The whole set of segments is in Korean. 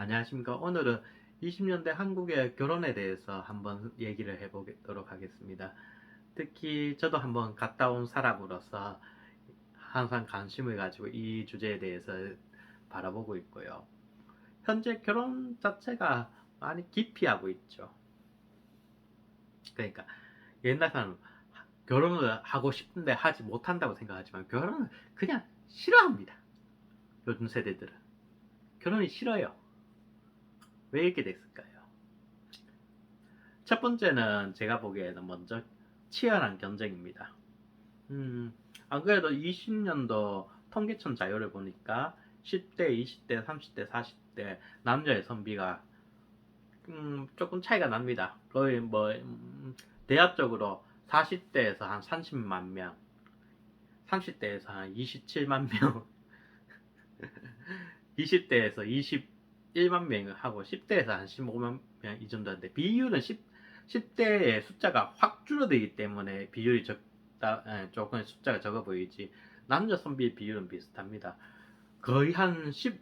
안녕하십니까. 오늘은 20년대 한국의 결혼에 대해서 한번 얘기를 해보도록 하겠습니다. 특히 저도 한번 갔다 온 사람으로서 항상 관심을 가지고 이 주제에 대해서 바라보고 있고요. 현재 결혼 자체가 많이 기피하고 있죠. 그러니까 옛날 사람은 결혼을 하고 싶은데 하지 못한다고 생각하지만 결혼은 그냥 싫어합니다. 요즘 세대들은. 결혼이 싫어요. 왜 이렇게 됐을까요? 첫 번째는 제가 보기에는 먼저 치열한 경쟁입니다. 음, 안 그래도 20년도 통계청 자료를 보니까 10대, 20대, 30대, 40대 남녀의 선비가 조금 차이가 납니다. 거의 대략적으로 40대에서 한 30만 명, 30대에서 한 27만 명, 20대에서 21만 명 하고 10대에서 한 15만 명 이 정도인데 비율은 10대의 숫자가 확 줄어들기 때문에 비율이 조금 숫자가 적어 보이지 남녀 선비 비율은 비슷합니다. 거의 한 10,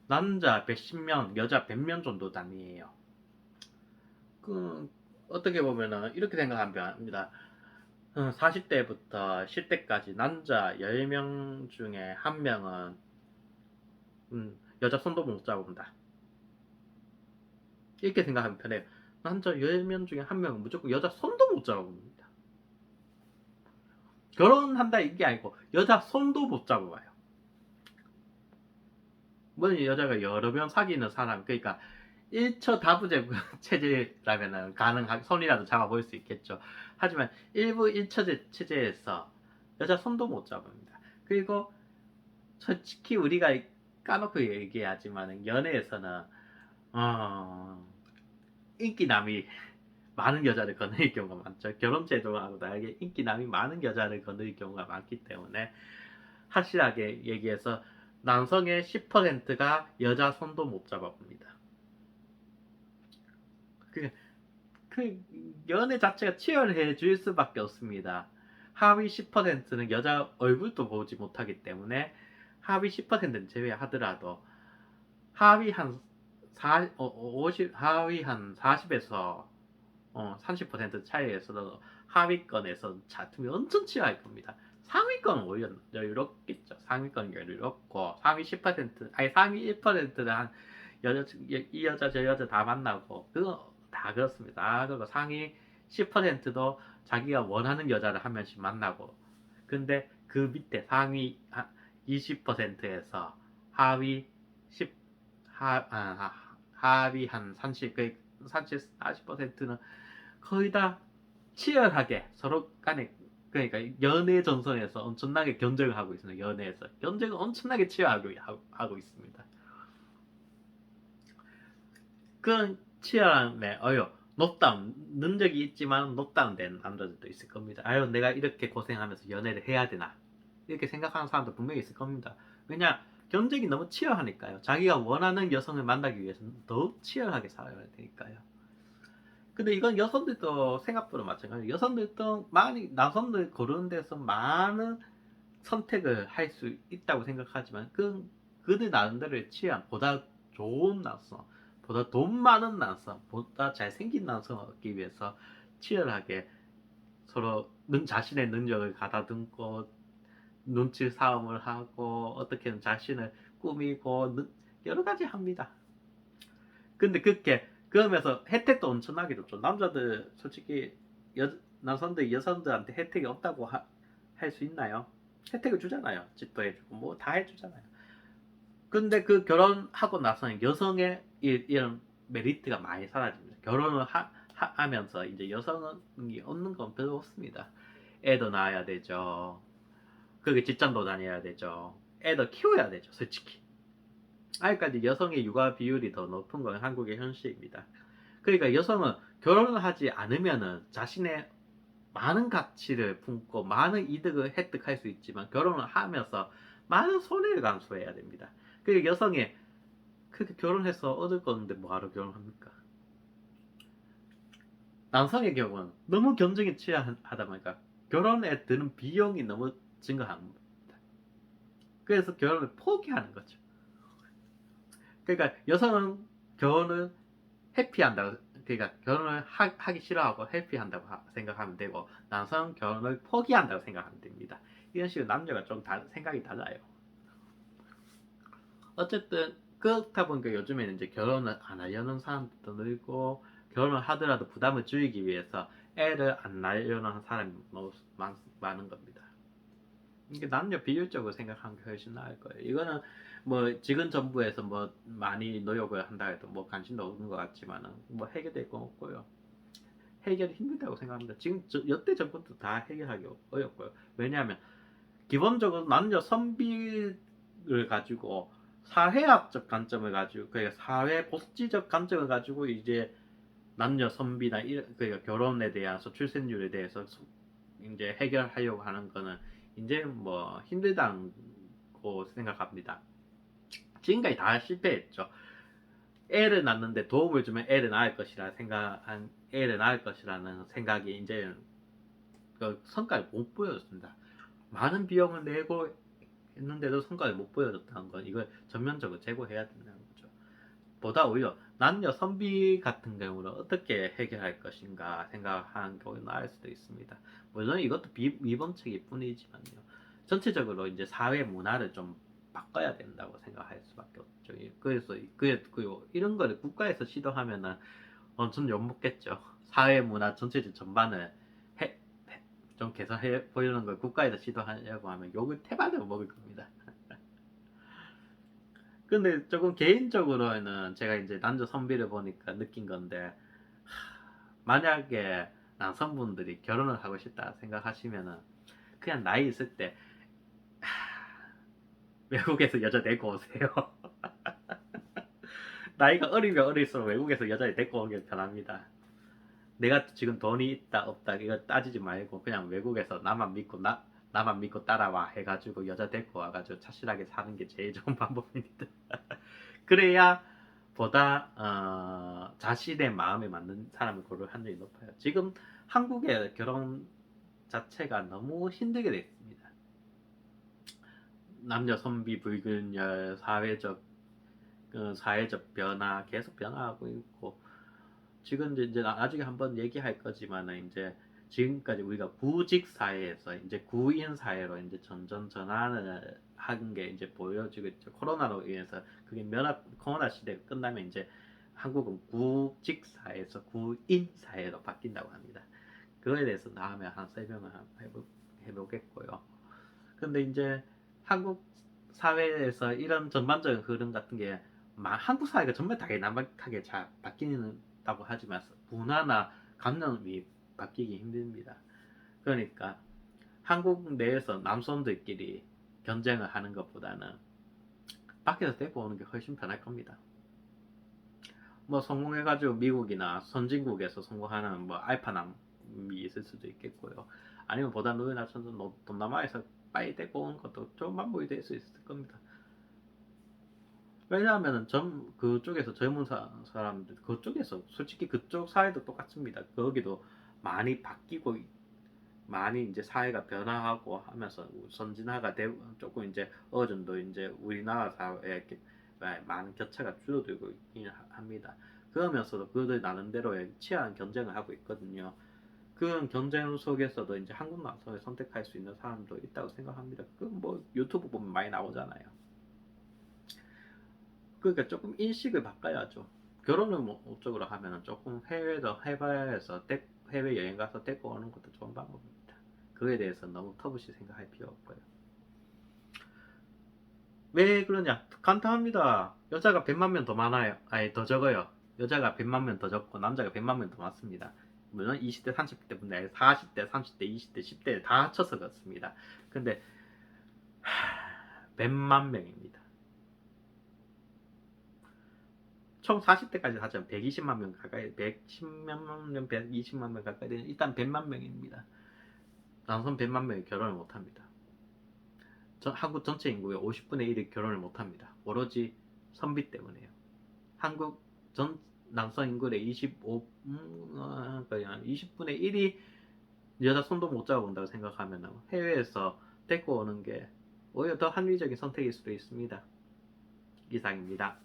남자 110명, 여자 100명 정도 단위예요. 어떻게 보면은 이렇게 생각하면 합니다. 40대부터 10대까지 남자 10명 중에 한 명은 여자 손도 못 잡는다. 이렇게 생각하면 편해요. 남자 10명 중에 한 명은 무조건 여자 손도 못 잡아봅니다. 결혼한다 이게 아니고 여자 손도 못 잡아봐요. 뭐 여자가 여러 명 사귀는 사람 그러니까 1처 다부제 체제라면 가능하게 손이라도 잡아볼 수 있겠죠. 하지만 일부 1처제 체제에서 여자 손도 못 잡습니다. 그리고 솔직히 우리가 까놓고 얘기하지만 연애에서는 어, 인기남이 많은 여자를 거느릴 경우가 많죠. 결혼제도하고 다르게 인기남이 많은 여자를 거느릴 경우가 많기 때문에 확실하게 얘기해서 남성의 10%가 여자 손도 못 잡아봅니다. 그, 그 연애 자체가 치열해질 수밖에 없습니다. 하위 10%는 여자 얼굴도 보지 못하기 때문에 하위 10%는 제외하더라도 하위 한 50, 하위 한 40에서 30% 차이에서도 하위권에서 다툼이 엄청 치열할 겁니다. 상위권은 오히려 여유롭겠죠. 상위권은 여유롭고 상위 10% 아니 상위 1%는 한 이 여자 저 여자 다 만나고 그거 다 그렇습니다. 그리고 상위 10%도 자기가 원하는 여자를 한 명씩 만나고 근데 그 밑에 상위 20%에서 하위 10 하위 한 30, 40%는 거의 다 치열하게 서로 간에 그러니까 연애 전선에서 엄청나게 경쟁을 하고 있습니다. 연애에서 경쟁을 엄청나게 치열하고 있습니다. 그런 치열함에 높다운 능력이 있지만 높다운된 남자들도 있을 겁니다. 아유 내가 이렇게 고생하면서 연애를 해야 되나 이렇게 생각하는 사람도 분명히 있을 겁니다. 왜냐 경쟁이 너무 치열하니까요. 자기가 원하는 여성을 만나기 위해서는 더욱 치열하게 살아야 되니까요. 근데 이건 여성들도 생각보다 마찬가지예요. 여성들도 많이 남성들 고르는 데서 많은 선택을 할 수 있다고 생각하지만 그들 나름대로의 취향 보다 좋은 남성 보다 돈 많은 남성 보다 잘생긴 남성을 얻기 위해서 치열하게 서로 자신의 능력을 가다듬고 눈치 싸움을 하고 어떻게든 자신을 꾸미고 여러 가지 합니다. 근데 그렇게 그러면서 혜택도 엄청나게 줬죠. 남자들 솔직히 남성들 여성들한테 혜택이 없다고 할 수 있나요? 혜택을 주잖아요. 집도 해주고 뭐 다 해주잖아요. 근데 그 결혼하고 나서는 여성의 이런 메리트가 많이 사라집니다. 결혼을 하면서 이제 여성이 얻는 건 별로 없습니다. 애도 낳아야 되죠. 그게 직장도 다녀야 되죠. 애도 키워야 되죠. 솔직히. 아직까지 여성의 육아 비율이 더 높은 건 한국의 현실입니다. 그러니까 여성은 결혼을 하지 않으면은 자신의 많은 가치를 품고 많은 이득을 획득할 수 있지만 결혼을 하면서 많은 손해를 감수해야 됩니다. 그러니까 여성이 그렇게 결혼해서 얻을 건데 뭐하러 결혼합니까? 남성의 경우는 너무 경쟁이 치열하다 보니까 결혼에 드는 비용이 너무 증가합니다. 그래서 결혼을 포기하는 거죠. 그러니까 여성은 결혼을 회피한다고, 그러니까 결혼을 하기 싫어하고 회피한다고 생각하면 되고, 남성은 결혼을 포기한다고 생각하면 됩니다. 이런 식으로 남녀가 좀 생각이 달라요. 어쨌든 그렇다 보니까 요즘에는 이제 결혼을 안 하려는 사람들도 늘고, 결혼을 하더라도 부담을 줄이기 위해서 애를 안 낳으려는 사람이 너무 많은 겁니다. 이게 남녀 비율적으로 생각하는 게 훨씬 나을 거예요. 이거는 뭐 지금 정부에서 뭐 많이 노력을 한다 해도 뭐 관심도 없는 것 같지만은 뭐 해결될 건 없고요. 해결이 힘들다고 생각합니다. 지금 여태 정부도 다 해결하기 어렵고요. 왜냐하면 기본적으로 남녀 선비를 가지고 사회학적 관점을 가지고, 그러니까 사회 복지적 관점을 가지고 이제 남녀 선비나 그러니까 결혼에 대해서 출생률에 대해서 이제 해결하려고 하는 거는 이제 뭐 힘들다고 생각합니다. 지금까지 다 실패했죠. 애를 낳는데 도움을 주면 애를 낳을 것이라는 생각이 이제 그 성과를 못 보여줬습니다. 많은 비용을 내고 했는데도 성과를 못 보여줬다는 건 이걸 전면적으로 제고해야 된다는 거죠. 보다 오히려 남녀 선비 같은 경우는 어떻게 해결할 것인가 생각하는 경우가 나을 수도 있습니다. 물론 이것도 위법적일 뿐이지만요. 전체적으로 이제 사회 문화를 좀 바꿔야 된다고 생각할 수밖에 없죠. 그래서 이런 거를 국가에서 시도하면은 저는 욕먹겠죠. 사회 문화 전체적 전반을 좀 개선해 보이는 걸 국가에서 시도하려고 하면 욕을 태반을 먹을 겁니다. 근데 조금 개인적으로는 제가 이제 남녀 선비를 보니까 느낀 건데, 만약에 남성분들이 결혼을 하고 싶다 생각하시면은 그냥 나이 있을 때 외국에서 여자 데리고 오세요. 나이가 어리면 어릴수록 외국에서 여자를 데리고 오는 게 편합니다. 내가 지금 돈이 있다 없다 이거 따지지 말고 그냥 외국에서 나만 믿고 따라와 해가지고 여자 데리고 와가지고 착실하게 사는 게 제일 좋은 방법입니다. 그래야 보다 자신의 마음에 맞는 사람을 고를 확률이 높아요. 지금 한국의 결혼 자체가 너무 힘들게 되어 있습니다. 남녀 선비 불균열, 사회적 변화 계속 변화하고 있고, 지금 이제 나중에 한번 얘기할 거지만은 이제 지금까지 우리가 구직 사회에서 이제 구인 사회로 이제 점점 전환을 한 게 이제 보여지고 있죠. 코로나로 인해서 그게 코로나 시대가 끝나면 이제 한국은 구직 사회에서 구인 사회로 바뀐다고 합니다. 그거에 대해서 다음에 한 설명을 해보겠고요. 근데 이제 한국 사회에서 이런 전반적인 흐름 같은 게 한국 사회가 정말 다이나믹하게 잘 바뀌는다고 하지만 문화나 관념이 바뀌기 힘듭니다. 그러니까 한국 내에서 남성들끼리 경쟁을 하는 것보다는 밖에서 데리고 오는 게 훨씬 편할 겁니다. 뭐 성공해가지고 미국이나 선진국에서 성공하는 뭐 알파남이 있을 수도 있겠고요. 아니면 보다 누이나 동남아에서 빨리 데리고 오는 것도 좋은 방법이 될 수 있을 겁니다. 왜냐하면 그쪽에서 젊은 사람들, 그쪽에서 솔직히 그쪽 사회도 똑같습니다. 거기도 많이 바뀌고 많이 이제 사회가 변화하고 하면서 선진화가 되고 조금 이제 어느 정도 이제 우리나라 사회에 많은 격차가 줄어들고 있긴 합니다. 그러면서도 그들 나름대로의 치열한 경쟁을 하고 있거든요. 그런 경쟁 속에서도 이제 한국 남성을 선택할 수 있는 사람도 있다고 생각합니다. 그 뭐 유튜브 보면 많이 나오잖아요. 그러니까 조금 인식을 바꿔야죠. 결혼을 목적으로 하면은 조금 해외도 해외에서 해외 여행 가서 데리고 오는 것도 좋은 방법입니다. 그에 대해서 너무 터부시 생각할 필요 없고요. 왜 그러냐? 간단합니다. 여자가 100만 명 더 많아요. 아니 더 적어요. 여자가 100만 명 더 적고 남자가 100만 명 더 많습니다. 물론 20대, 30대 분들, 40대, 30대, 20대, 10대 다 합쳐서 그렇습니다. 근데 100만 명입니다. 총 40대까지 하자면 120만 명 가까이, 110만 명, 120만 명 가까이 되는 일단 100만 명입니다. 남성 100만 명이 결혼을 못합니다. 한국 전체 인구의 50분의 1이 결혼을 못합니다. 오로지 선비 때문에요. 한국 전 남성 인구의 20분의 1이 여자 손도 못 잡아본다고 생각하면 해외에서 데리고 오는 게 오히려 더 합리적인 선택일 수도 있습니다. 이상입니다.